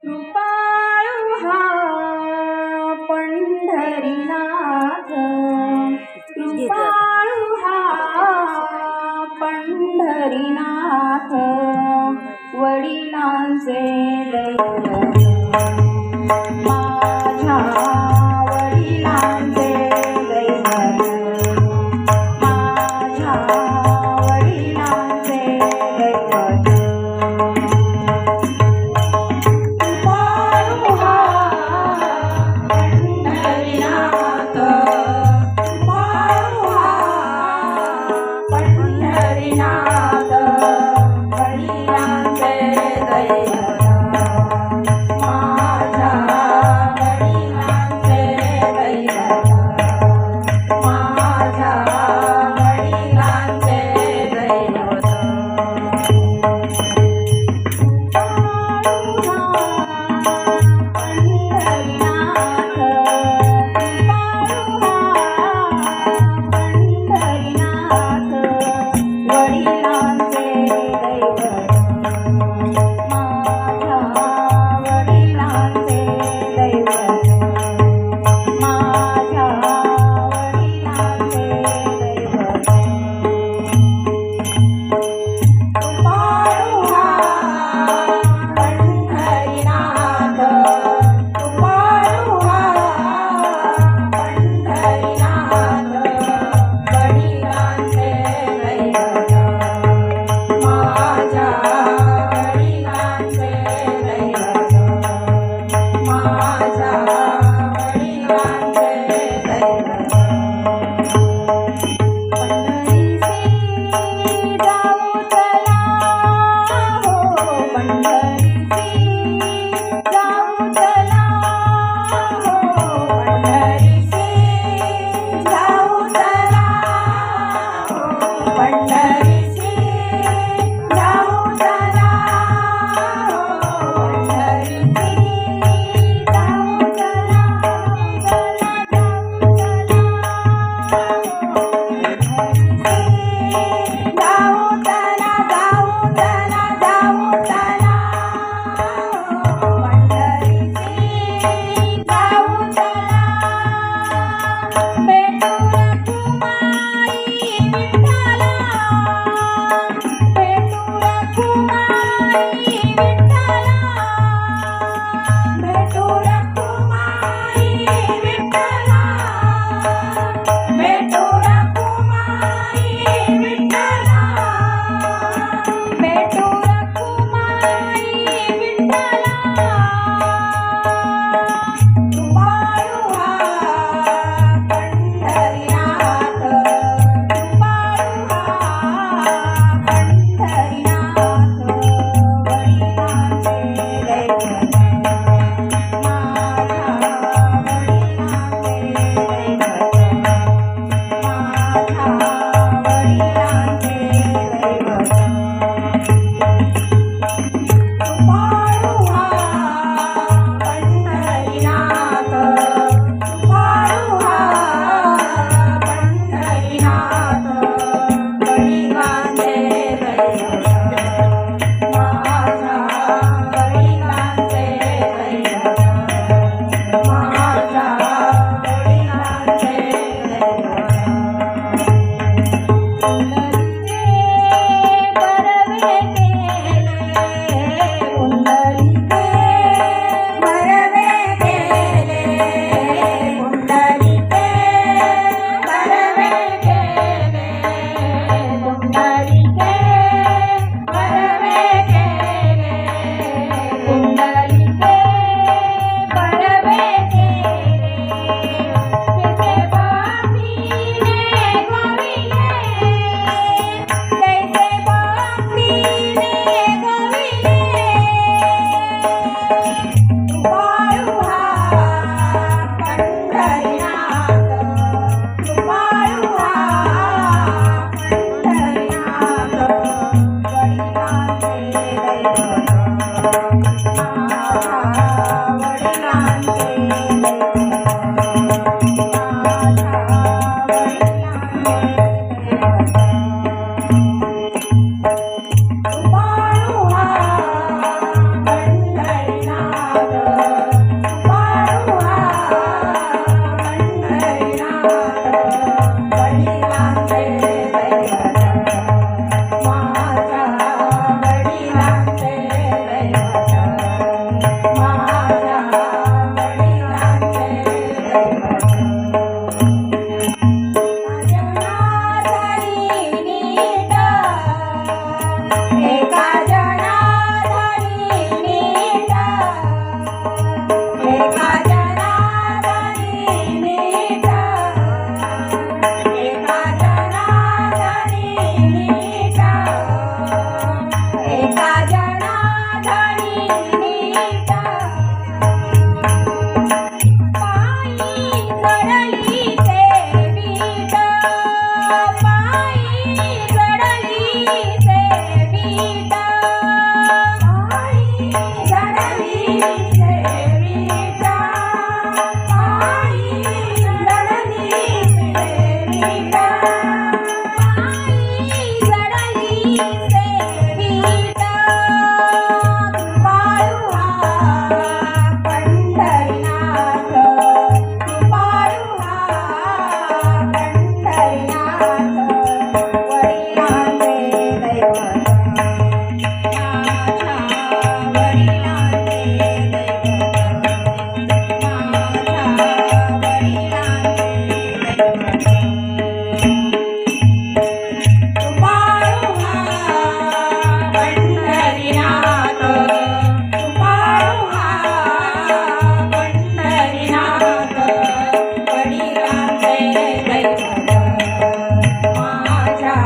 कृपाळू हा पंढरीनाथ, कृपाळू हा पंढरीनाथ, वडिलांचे दैवत माझ्या वडिलांचे दैवत, माझ्या वडिलांचे दैवत. कृपाळू हा पंढरीनाथ, कृपाळू हा पंढरीनाथ, वडिलांचे दैवत, माझ्या वडिलांचे दैवत, माझ्या वडिलांचे दैवत. पंढरीनाथ, पंढरीनाथ, वडिलांचे दैवत, माझ्या वडिलांचे दैवत, माझ्या वडिलांचे दैवत. कृपाळू हा पंढरीनाथ, कृपाळू हा पंढरीनाथ, वडिलांचे दैवत, माझ्या वडिलांचे दैवत, माझ्या वडिलांचे दैवत. पंढरीसी जाऊ चला हो, पंढरीसी जाऊ चला हो, पंढरीसी जाऊ चला हो, पंढरीसी जाऊ चला हो, पंढरीसी जाऊ चला, चला जाऊ चला हो, जाऊ चला, जाऊ चला, जाऊ चला हो, पंढरीसी जाऊ चला. भेटू रखुमाई विठ्ठला, भेटू रखुमाई विठ्ठला, भेटू रखुमाई विठ्ठला, भेटू रखुमाई विठ्ठला. नीट एका जनार्दनी नीट पायी जडली ते वीट पायी जडली ते वीट पायी जडली ते वीट पायी जडली ते वीट पायी जडली ते वीट कृपाळू हा पंढरीनाथ कृपाळू हा पंढरीनाथ वडिलांचे दैवत माझ्या वडिलांचे दैवत माझ्या वडिलांचे दैवत कृपाळू हा पंढरीनाथ कृपाळू हा पंढरीनाथ वडिलांचे दैवत माझ्या